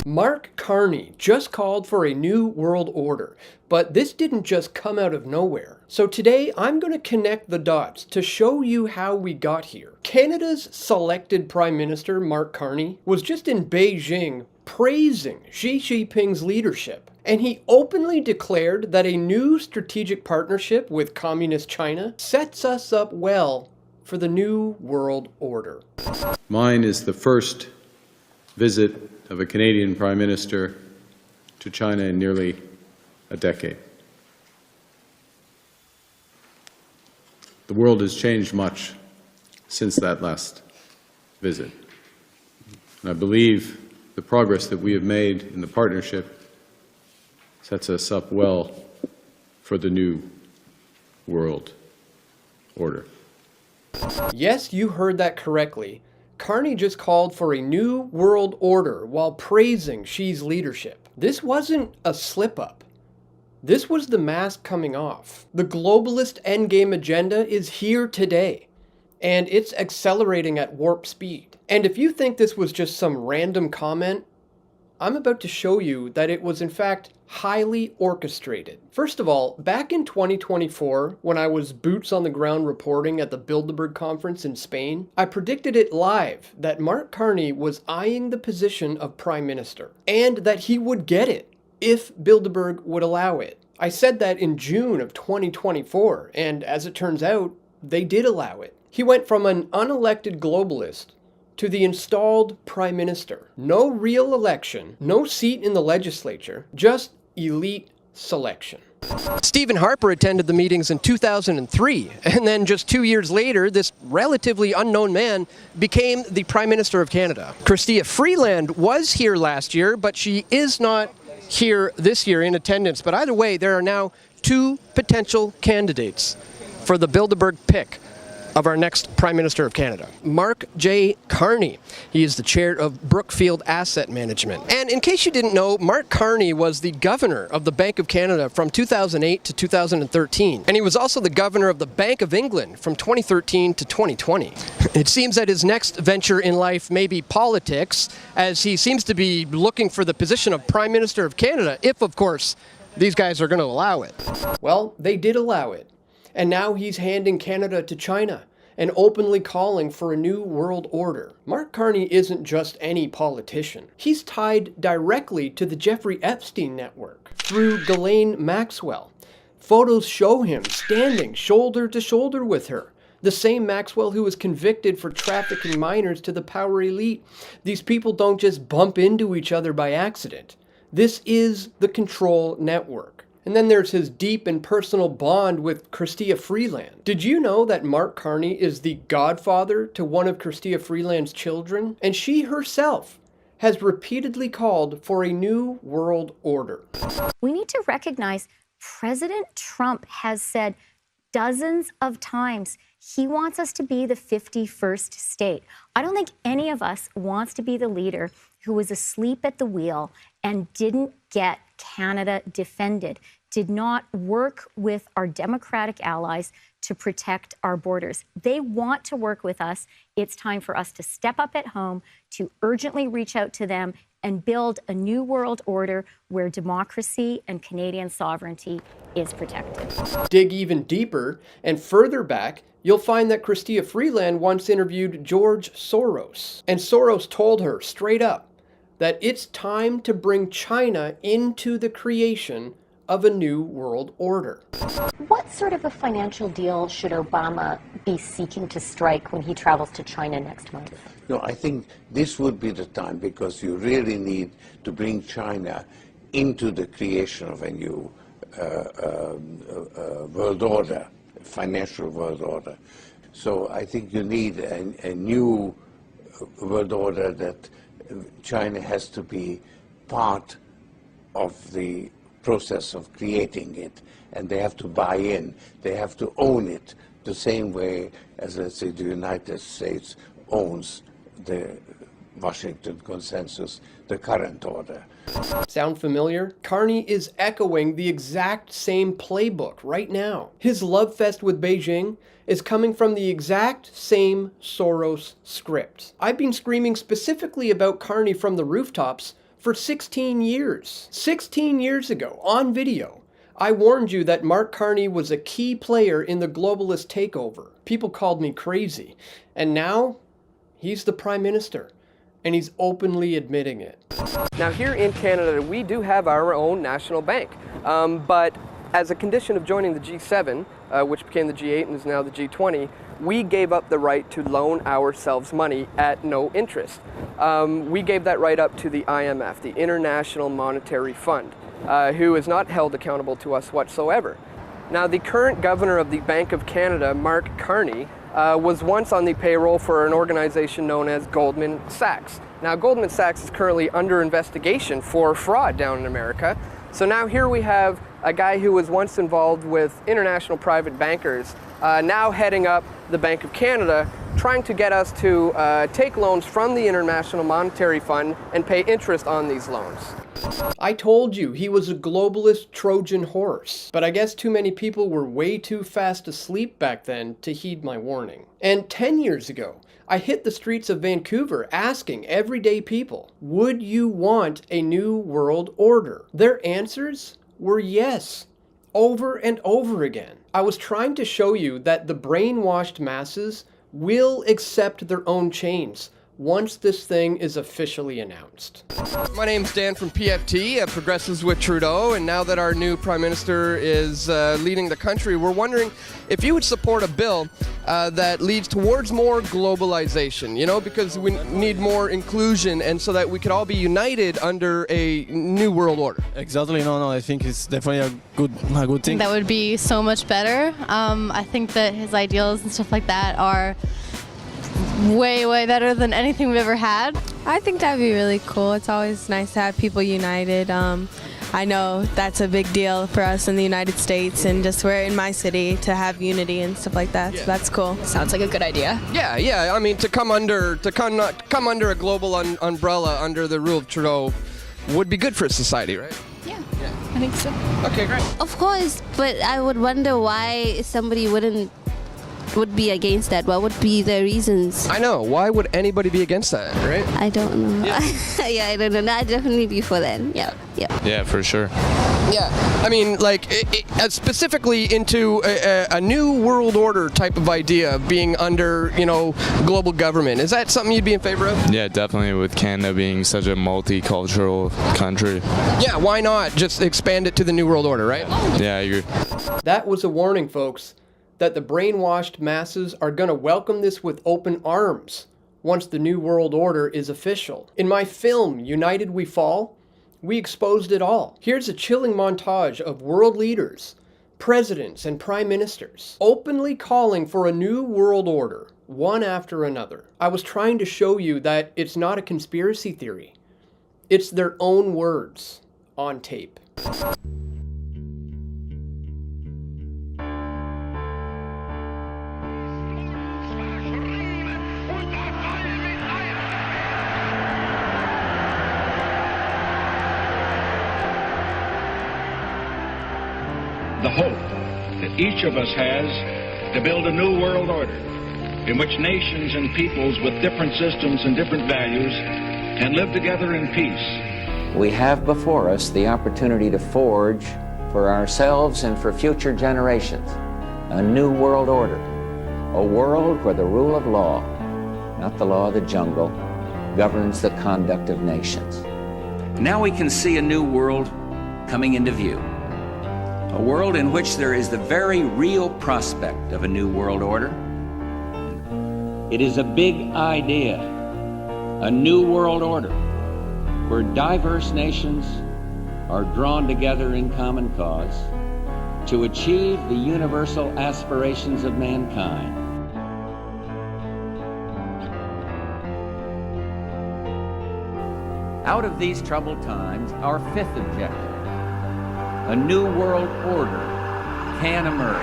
Mark Carney just called for a new world order, but this didn't just come out of nowhere. So today I'm going to connect the dots to show you how we got here. Canada's selected Prime Minister, Mark Carney, was just in Beijing praising Xi Jinping's leadership. And he openly declared that a new strategic partnership with Communist China sets us up well for the new world order. Mine is the first visit of a Canadian Prime Minister to China in nearly a decade. The world has changed much since that last visit. And I believe the progress that we have made in the partnership sets us up well for the new world order. Yes, you heard that correctly. Carney just called for a new world order while praising Xi's leadership. This wasn't a slip-up. This was the mask coming off. The globalist endgame agenda is here today, and it's accelerating at warp speed. And if you think this was just some random comment, I'm about to show you that it was in fact highly orchestrated. First of all, back in 2024, when I was boots on the ground reporting at the Bilderberg conference in Spain, I predicted it live that Mark Carney was eyeing the position of Prime Minister, and that he would get it if Bilderberg would allow it. I said that in June of 2024, and as it turns out, they did allow it. He went from an unelected globalist to the installed Prime Minister. No real election, no seat in the legislature, just elite selection. Stephen Harper attended the meetings in 2003, and then just 2 years later, this relatively unknown man became the Prime Minister of Canada. Chrystia Freeland was here last year, but she is not here this year in attendance. But either way, there are now two potential candidates for the Bilderberg pick of our next Prime Minister of Canada, Mark J. Carney. He is the chair of Brookfield Asset Management. And in case you didn't know, Mark Carney was the governor of the Bank of Canada from 2008 to 2013. And he was also the governor of the Bank of England from 2013 to 2020. It seems that his next venture in life may be politics, as he seems to be looking for the position of Prime Minister of Canada, if, of course, these guys are going to allow it. Well, they did allow it. And now he's handing Canada to China and openly calling for a new world order. Mark Carney isn't just any politician. He's tied directly to the Jeffrey Epstein network through Ghislaine Maxwell. Photos show him standing shoulder to shoulder with her. The same Maxwell who was convicted for trafficking minors to the power elite. These people don't just bump into each other by accident. This is the control network. And then there's his deep and personal bond with Chrystia Freeland. Did you know that Mark Carney is the godfather to one of Chrystia Freeland's children? And she herself has repeatedly called for a new world order. We need to recognize President Trump has said dozens of times he wants us to be the 51st state. I don't think any of us wants to be the leader who was asleep at the wheel and didn't get Canada defended, did not work with our democratic allies to protect our borders. They want to work with us. It's time for us to step up at home, to urgently reach out to them and build a new world order where democracy and Canadian sovereignty is protected. Dig even deeper and further back, you'll find that Chrystia Freeland once interviewed George Soros. And Soros told her straight up that it's time to bring China into the creation of a new world order. What sort of a financial deal should Obama be seeking to strike when he travels to China next month? No, I think this would be the time, because you really need to bring China into the creation of a new world order, financial world order. So I think you need a new world order that China has to be part of the process of creating it, and they have to buy in. They have to own it the same way as, let's say, the United States owns the Washington Consensus, the current order. Sound familiar? Carney is echoing the exact same playbook right now. His love fest with Beijing is coming from the exact same Soros script. I've been screaming specifically about Carney from the rooftops for 16 years. 16 years ago, on video, I warned you that Mark Carney was a key player in the globalist takeover. People called me crazy. And now, he's the Prime Minister. And he's openly admitting it. Now here in Canada, we do have our own national bank. But as a condition of joining the G7, which became the G8 and is now the G20, we gave up the right to loan ourselves money at no interest. We gave that right up to the IMF, the International Monetary Fund, who is not held accountable to us whatsoever. Now, the current governor of the Bank of Canada, Mark Carney, was once on the payroll for an organization known as Goldman Sachs. Now, Goldman Sachs is currently under investigation for fraud down in America. So now here we have a guy who was once involved with international private bankers, now heading up the Bank of Canada, trying to get us to take loans from the International Monetary Fund and pay interest on these loans. I told you he was a globalist Trojan horse, but I guess too many people were way too fast asleep back then to heed my warning. And 10 years ago, I hit the streets of Vancouver asking everyday people, would you want a new world order? Their answers were yes, over and over again. I was trying to show you that the brainwashed masses will accept their own chains once this thing is officially announced. My name's Dan from PFT, Progressives with Trudeau, and now that our new Prime Minister is leading the country, we're wondering if you would support a bill that leads towards more globalization, you know, because we need more inclusion and so that we could all be united under a new world order. Exactly, no, I think it's definitely a good thing. That would be so much better. I think that his ideals and stuff like that are way better than anything we've ever had. I think that'd be really cool. It's always nice to have people united. I know that's a big deal for us in the United States, and just we're in my city to have unity and stuff like that. Yeah. So that's cool. Sounds like a good idea. Yeah. I mean, to come under a global umbrella under the rule of Trudeau would be good for society, right? Yeah. I think so. Okay, great. Of course, but I would wonder why somebody would be against that. What would be the reasons? I know. Why would anybody be against that, right? I don't know. Yeah, I don't know. I'd definitely be for that. Yeah. Yeah, for sure. Yeah, I mean, like, specifically into a new world order type of idea being under, global government. Is that something you'd be in favor of? Yeah, definitely, with Canada being such a multicultural country. Yeah, why not just expand it to the new world order, right? Yeah, I agree. That was a warning, folks, that the brainwashed masses are going to welcome this with open arms once the new world order is official. In my film, United We Fall, we exposed it all. Here's a chilling montage of world leaders, presidents, and prime ministers openly calling for a new world order, one after another. I was trying to show you that it's not a conspiracy theory. It's their own words on tape. The hope that each of us has to build a new world order in which nations and peoples with different systems and different values can live together in peace. We have before us the opportunity to forge for ourselves and for future generations a new world order, a world where the rule of law, not the law of the jungle, governs the conduct of nations. Now we can see a new world coming into view. A world in which there is the very real prospect of a new world order. It is a big idea, a new world order, where diverse nations are drawn together in common cause to achieve the universal aspirations of mankind. Out of these troubled times, our fifth objective, a new world order, can emerge.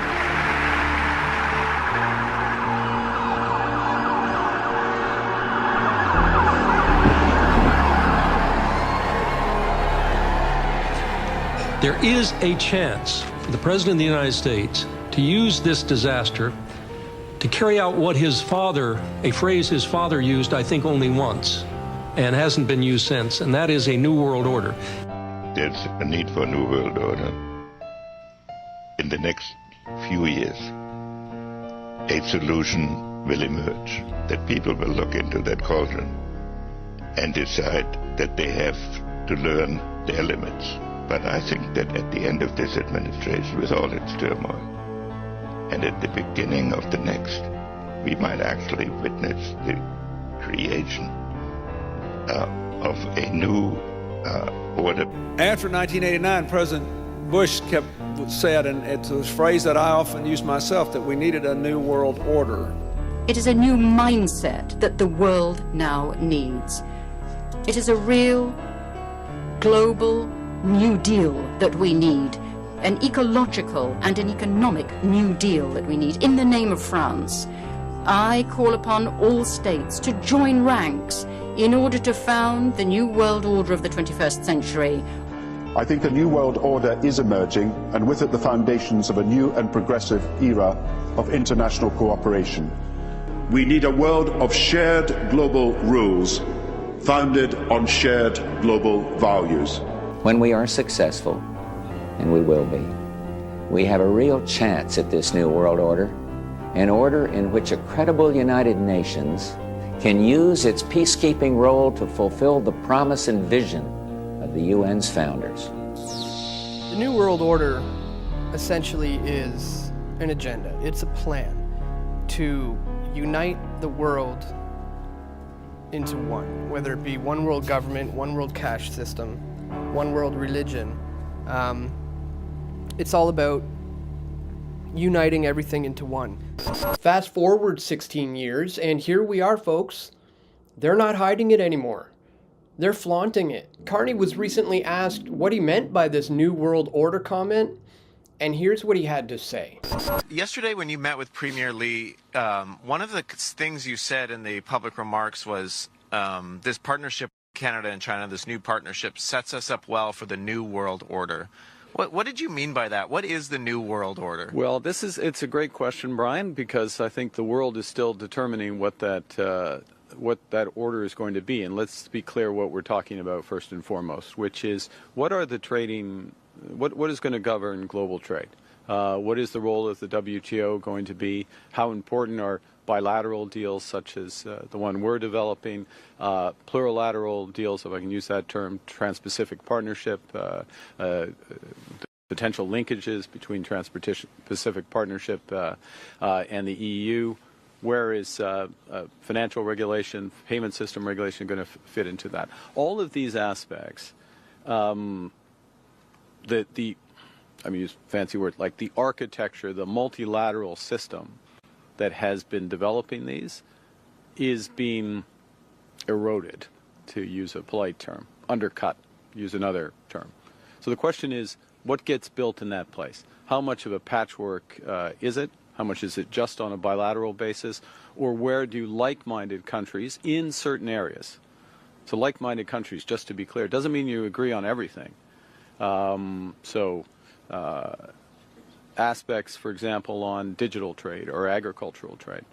There is a chance for the President of the United States to use this disaster to carry out what his father, a phrase his father used, I think, only once, and hasn't been used since, and that is a new world order. There's a need for a new world order. In the next few years, a solution will emerge, that people will look into that cauldron and decide that they have to learn their limits. But I think that at the end of this administration, with all its turmoil, and at the beginning of the next, we might actually witness the creation of a new order. After 1989, President Bush said, and it's a phrase that I often use myself, that we needed a new world order. It is a new mindset that the world now needs. It is a real, global New Deal that we need, an ecological and an economic New Deal that we need. In the name of France, I call upon all states to join ranks in order to found the new world order of the 21st century. I think a new world order is emerging, and with it the foundations of a new and progressive era of international cooperation. We need a world of shared global rules, founded on shared global values. When we are successful, and we will be, we have a real chance at this new world order, an order in which a credible United Nations can use its peacekeeping role to fulfill the promise and vision of the UN's founders. The New World Order essentially is an agenda. It's a plan to unite the world into one, whether it be one world government, one world cash system, one world religion. It's all about uniting everything into one. Fast forward 16 years, and here we are, folks. They're not hiding it anymore. They're flaunting it. Carney was recently asked what he meant by this New World Order comment, and here's what he had to say. Yesterday when you met with Premier Lee, one of the things you said in the public remarks was this partnership with Canada and China, this new partnership, sets us up well for the New World Order. What did you mean by that? What is the New World Order? Well, it's a great question, Brian, because I think the world is still determining what that order is going to be. And let's be clear what we're talking about first and foremost, which is what are the trading, what is going to govern global trade? What is the role of the WTO going to be? How important are bilateral deals such as the one we're developing, plurilateral deals, if I can use that term, Trans-Pacific Partnership, potential linkages between Trans-Pacific Partnership and the EU? Where is financial regulation, payment system regulation going to fit into that? All of these aspects, I'm going to use a fancy word, like the architecture, the multilateral system that has been developing these is being eroded, to use a polite term, undercut, use another term. So the question is, what gets built in that place? How much of a patchwork is it? How much is it just on a bilateral basis? Or where do like-minded countries in certain areas? So like-minded countries, just to be clear, doesn't mean you agree on everything. Aspects, for example, on digital trade or agricultural trade,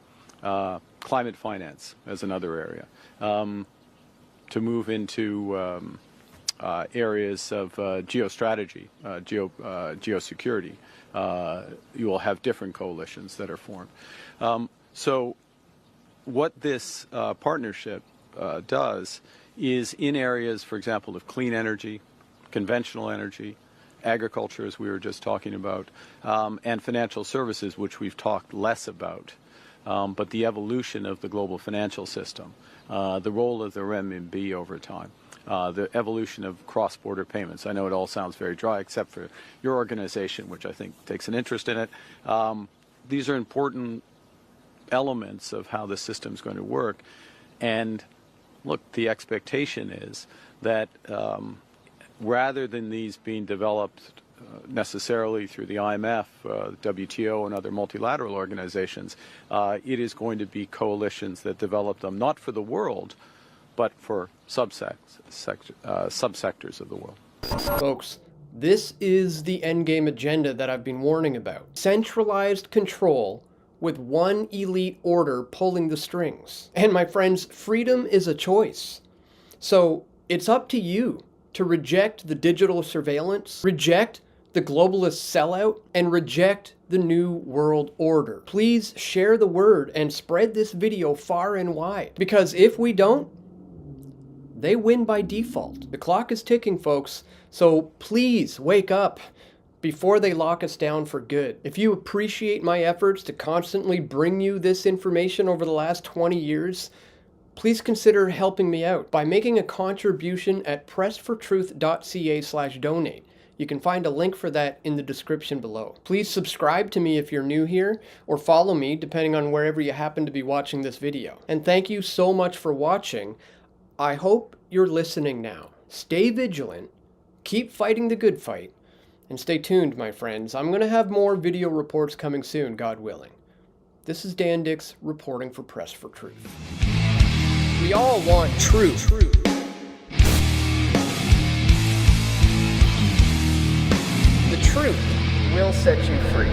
climate finance as another area, to move into areas of geostrategy, geosecurity. You will have different coalitions that are formed. So what this partnership does is in areas, for example, of clean energy, conventional energy, agriculture, as we were just talking about, and financial services, which we've talked less about, but the evolution of the global financial system, the role of the renminbi over time, the evolution of cross-border payments. I know it all sounds very dry, except for your organization, which I think takes an interest in it. These are important elements of how the system is going to work. And look, the expectation is that rather than these being developed necessarily through the IMF, WTO, and other multilateral organizations, it is going to be coalitions that develop them, not for the world, but for subsectors of the world. Folks, this is the endgame agenda that I've been warning about. Centralized control with one elite order pulling the strings. And my friends, freedom is a choice. So it's up to you to reject the digital surveillance, reject the globalist sellout, and reject the New World Order. Please share the word and spread this video far and wide. Because if we don't, they win by default. The clock is ticking, folks, so please wake up before they lock us down for good. If you appreciate my efforts to constantly bring you this information over the last 20 years, please consider helping me out by making a contribution at pressfortruth.ca/donate. You can find a link for that in the description below. Please subscribe to me if you're new here, or follow me depending on wherever you happen to be watching this video. And thank you so much for watching. I hope you're listening now. Stay vigilant, keep fighting the good fight, and stay tuned, my friends. I'm going to have more video reports coming soon, God willing. This is Dan Dix reporting for Press for Truth. We all want truth. The truth will set you free.